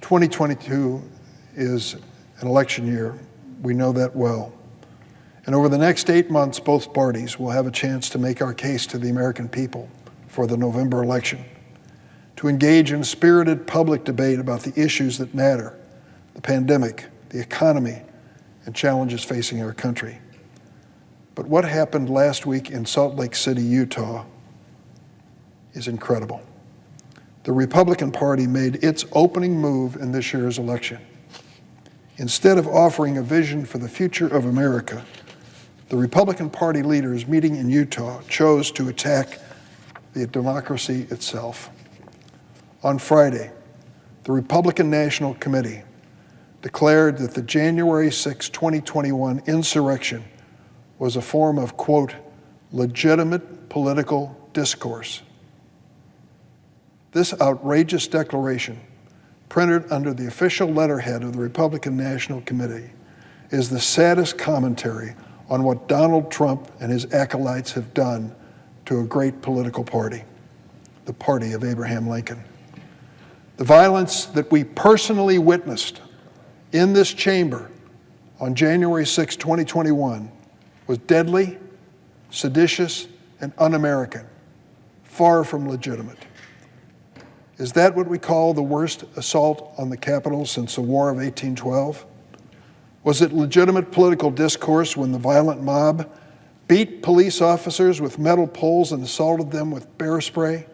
2022 is an election year. We know that well. And over the next 8 months, both parties will have a chance to make our case to the American people for the November election, to engage in a spirited public debate about the issues that matter, the pandemic, the economy, and challenges facing our country. But what happened last week in Salt Lake City, Utah, is incredible. The Republican Party made its opening move in this year's election. Instead of offering a vision for the future of America, the Republican Party leaders meeting in Utah chose to attack the democracy itself. On Friday, the Republican National Committee declared that the January 6, 2021 insurrection was a form of, quote, legitimate political discourse. This outrageous declaration, printed under the official letterhead of the Republican National Committee, is the saddest commentary on what Donald Trump and his acolytes have done to a great political party, the party of Abraham Lincoln. The violence that we personally witnessed in this chamber on January 6, 2021 was deadly, seditious, and un-American, far from legitimate. Is that what we call the worst assault on the Capitol since the War of 1812? Was it legitimate political discourse when the violent mob beat police officers with metal poles and assaulted them with bear spray?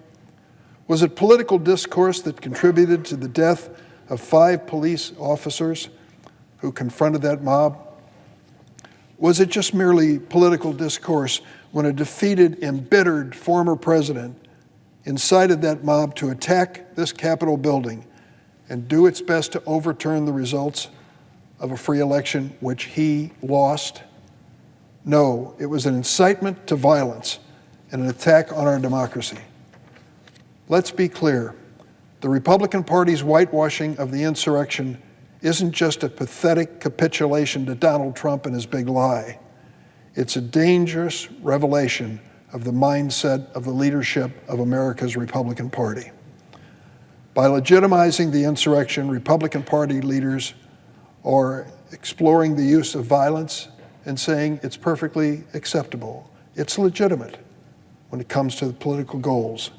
Was it political discourse that contributed to the death of 5 police officers who confronted that mob? Was it just merely political discourse when a defeated, embittered former president incited that mob to attack this Capitol building and do its best to overturn the results of a free election which he lost? No, it was an incitement to violence and an attack on our democracy. Let's be clear. The Republican Party's whitewashing of the insurrection isn't just a pathetic capitulation to Donald Trump and his big lie. It's a dangerous revelation of the mindset of the leadership of America's Republican Party. By legitimizing the insurrection, Republican Party leaders are exploring the use of violence and saying it's perfectly acceptable. It's legitimate when it comes to the political goals.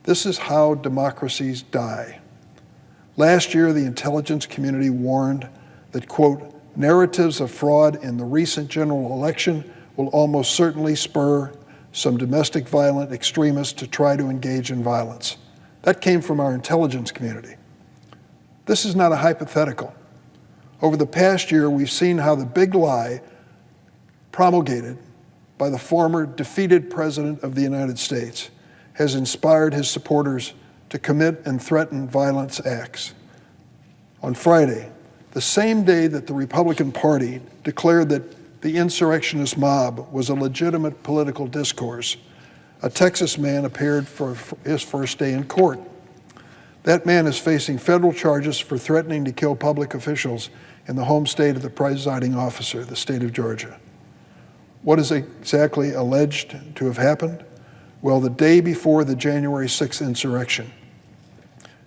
This is how democracies die. Last year, the intelligence community warned that, quote, narratives of fraud in the recent general election will almost certainly spur some domestic violent extremists to try to engage in violence. That came from our intelligence community. This is not a hypothetical. Over the past year, we've seen how the big lie promulgated by the former defeated president of the United States has inspired his supporters to commit and threaten violence acts. On Friday, the same day that the Republican Party declared that the insurrectionist mob was a legitimate political discourse, a Texas man appeared for his first day in court. That man is facing federal charges for threatening to kill public officials in the home state of the presiding officer, the state of Georgia. What is exactly alleged to have happened? Well, the day before the January 6th insurrection,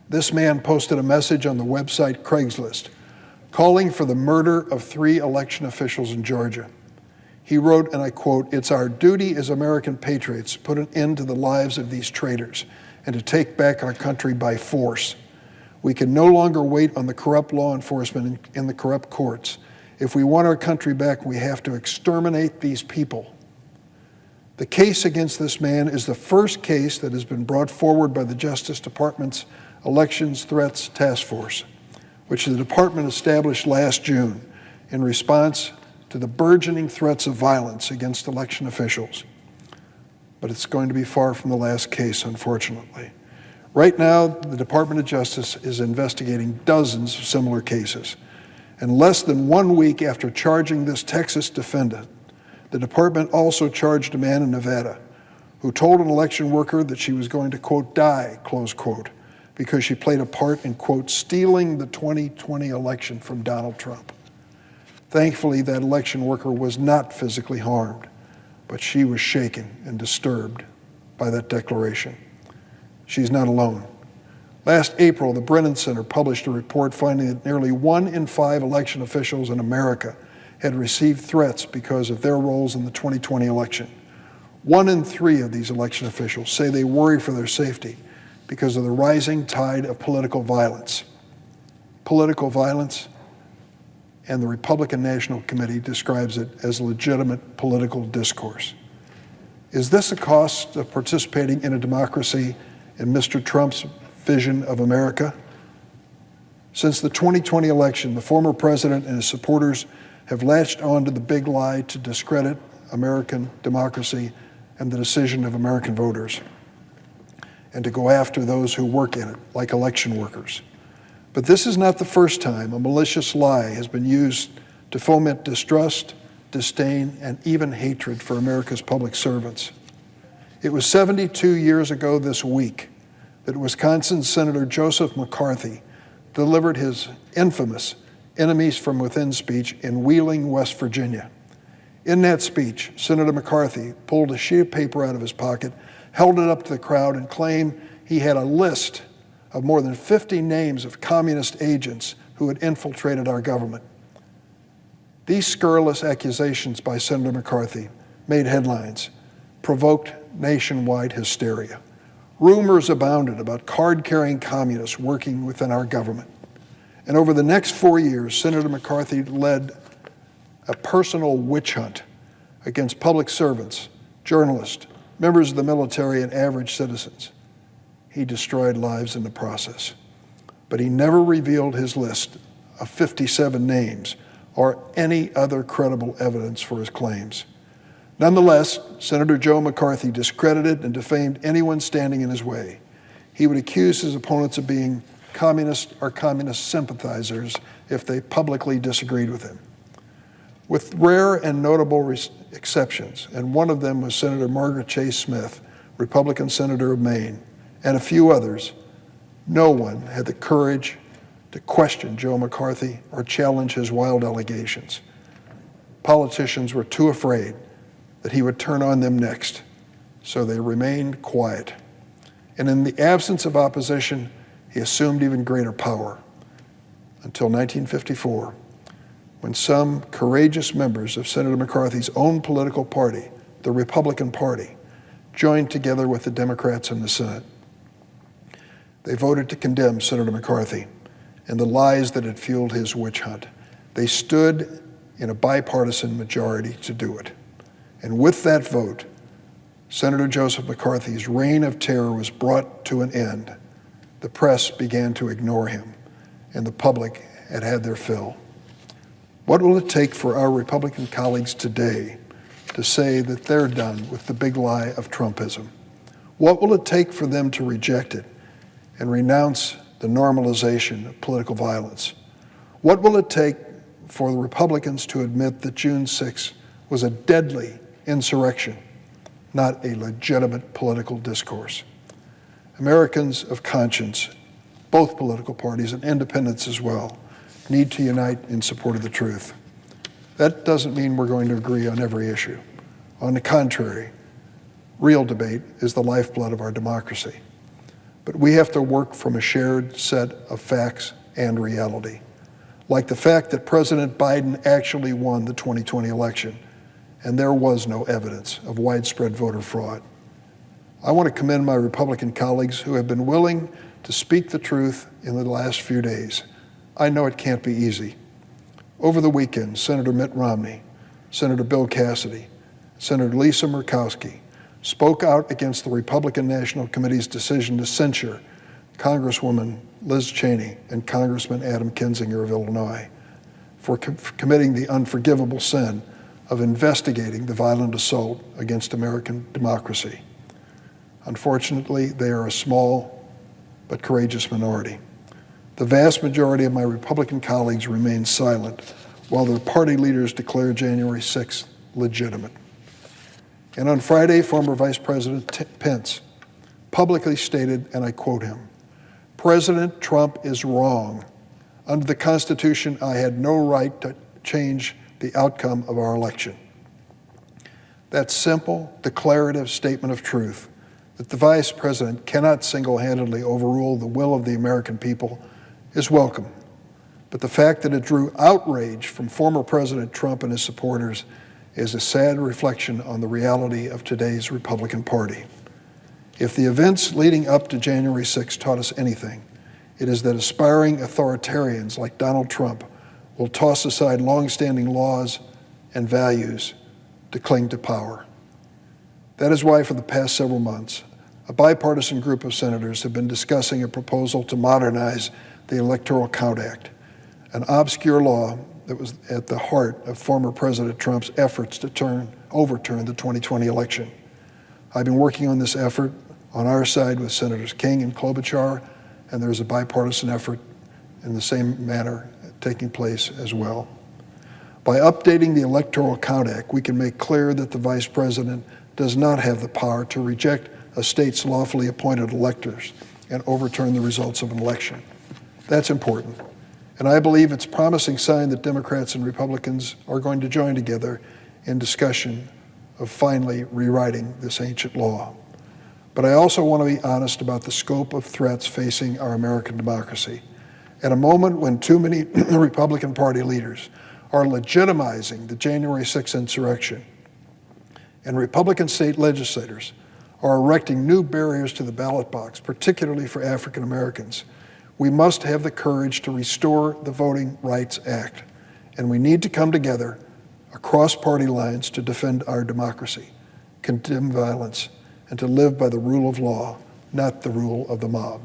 this man posted a message on the website Craigslist calling for the murder of 3 election officials in Georgia. He wrote, and I quote, "It's our duty as American patriots to put an end to the lives of these traitors and to take back our country by force. We can no longer wait on the corrupt law enforcement in the corrupt courts. If we want our country back, we have to exterminate these people." The case against this man is the first case that has been brought forward by the Justice Department's Elections Threats Task Force, which the department established last June in response to the burgeoning threats of violence against election officials. But it's going to be far from the last case, unfortunately. Right now, the Department of Justice is investigating dozens of similar cases. And less than 1 week after charging this Texas defendant, the department also charged a man in Nevada who told an election worker that she was going to, quote, die, close quote, because she played a part in, quote, stealing the 2020 election from Donald Trump. Thankfully, that election worker was not physically harmed, but she was shaken and disturbed by that declaration. She's not alone. Last April, the Brennan Center published a report finding that nearly 1 in 5 election officials in America had received threats because of their roles in the 2020 election. 1 in 3 of these election officials say they worry for their safety because of the rising tide of political violence. Political violence, and the Republican National Committee describes it as legitimate political discourse. Is this a cost of participating in a democracy in Mr. Trump's vision of America? Since the 2020 election, the former president and his supporters have latched on to the big lie to discredit American democracy and the decision of American voters, and to go after those who work in it, like election workers. But this is not the first time a malicious lie has been used to foment distrust, disdain, and even hatred for America's public servants. It was 72 years ago this week that Wisconsin Senator Joseph McCarthy delivered his infamous Enemies from Within speech in Wheeling, West Virginia. In that speech, Senator McCarthy pulled a sheet of paper out of his pocket, held it up to the crowd, and claimed he had a list of more than 50 names of communist agents who had infiltrated our government. These scurrilous accusations by Senator McCarthy made headlines, provoked nationwide hysteria. Rumors abounded about card-carrying communists working within our government. And over the next 4 years, Senator McCarthy led a personal witch hunt against public servants, journalists, members of the military, and average citizens. He destroyed lives in the process. But he never revealed his list of 57 names or any other credible evidence for his claims. Nonetheless, Senator Joe McCarthy discredited and defamed anyone standing in his way. He would accuse his opponents of being communist or communist sympathizers if they publicly disagreed with him. With rare and notable exceptions, and one of them was Senator Margaret Chase Smith, Republican Senator of Maine, and a few others, no one had the courage to question Joe McCarthy or challenge his wild allegations. Politicians were too afraid that he would turn on them next, so they remained quiet. And in the absence of opposition, he assumed even greater power until 1954, when some courageous members of Senator McCarthy's own political party, the Republican Party, joined together with the Democrats in the Senate. They voted to condemn Senator McCarthy and the lies that had fueled his witch hunt. They stood in a bipartisan majority to do it. And with that vote, Senator Joseph McCarthy's reign of terror was brought to an end. The press began to ignore him, and the public had had their fill. What will it take for our Republican colleagues today to say that they're done with the big lie of Trumpism? What will it take for them to reject it and renounce the normalization of political violence? What will it take for the Republicans to admit that June 6th was a deadly insurrection, not a legitimate political discourse? Americans of conscience, both political parties and independents as well, need to unite in support of the truth. That doesn't mean we're going to agree on every issue. On the contrary, real debate is the lifeblood of our democracy. But we have to work from a shared set of facts and reality, like the fact that President Biden actually won the 2020 election, and there was no evidence of widespread voter fraud. I want to commend my Republican colleagues who have been willing to speak the truth in the last few days. I know it can't be easy. Over the weekend, Senator Mitt Romney, Senator Bill Cassidy, Senator Lisa Murkowski spoke out against the Republican National Committee's decision to censure Congresswoman Liz Cheney and Congressman Adam Kinzinger of Illinois for committing the unforgivable sin of investigating the violent assault against American democracy. Unfortunately, they are a small but courageous minority. The vast majority of my Republican colleagues remain silent while their party leaders declare January 6th legitimate. And on Friday, former Vice President Pence publicly stated, and I quote him, "President Trump is wrong. Under the Constitution, I had no right to change the outcome of our election." That simple, declarative statement of truth That the Vice President cannot single-handedly overrule the will of the American people is welcome. But the fact that it drew outrage from former President Trump and his supporters is a sad reflection on the reality of today's Republican Party. If the events leading up to January 6 taught us anything, it is that aspiring authoritarians like Donald Trump will toss aside long-standing laws and values to cling to power. That is why for the past several months, a bipartisan group of senators have been discussing a proposal to modernize the Electoral Count Act, an obscure law that was at the heart of former President Trump's efforts to overturn the 2020 election. I've been working on this effort on our side with Senators King and Klobuchar, and there's a bipartisan effort in the same manner taking place as well. By updating the Electoral Count Act, we can make clear that the Vice President does not have the power to reject a state's lawfully appointed electors and overturn the results of an election. That's important. And I believe it's a promising sign that Democrats and Republicans are going to join together in discussion of finally rewriting this ancient law. But I also want to be honest about the scope of threats facing our American democracy. At a moment when too many Republican Party leaders are legitimizing the January 6th insurrection, and Republican state legislators are erecting new barriers to the ballot box, particularly for African Americans, we must have the courage to restore the Voting Rights Act. And we need to come together across party lines to defend our democracy, condemn violence, and to live by the rule of law, not the rule of the mob.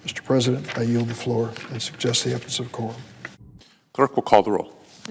Mr. President, I yield the floor and suggest the absence of quorum. Clerk will call the roll.